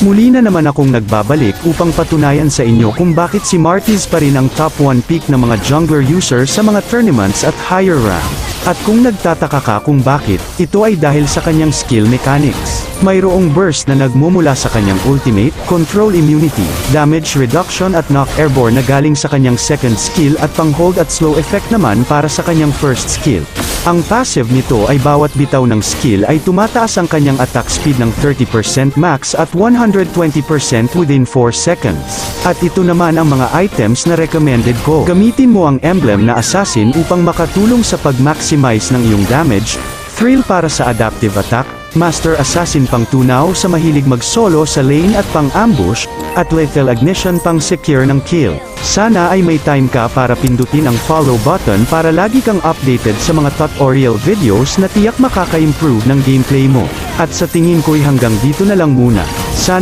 Muli na naman akong nagbabalik upang patunayan sa inyo kung bakit si Martiz pa rin ang top 1 pick ng mga jungler user sa mga tournaments at higher rank. At kung nagtataka ka kung bakit, ito ay dahil sa kanyang skill mechanics. Mayroong burst na nagmumula sa kanyang ultimate, control immunity, damage reduction at knock airborne na galing sa kanyang second skill at pang-hold at slow effect naman para sa kanyang first skill. Ang passive nito ay bawat bitaw ng skill ay tumataas ang kanyang attack speed ng 30% max at 120% within 4 seconds. At ito naman ang mga items na recommended ko. Gamitin mo ang emblem na assassin upang makatulong sa pag-maximize ng iyong damage, thrill para sa adaptive attack, master assassin pang tunaw sa mahilig mag-solo sa lane at pang-ambush, at lethal ignition pang secure ng kill. Sana ay may time ka para pindutin ang follow button para lagi kang updated sa mga tutorial videos na tiyak makaka-improve ng gameplay mo. At sa tingin ko'y hanggang dito na lang muna. Sana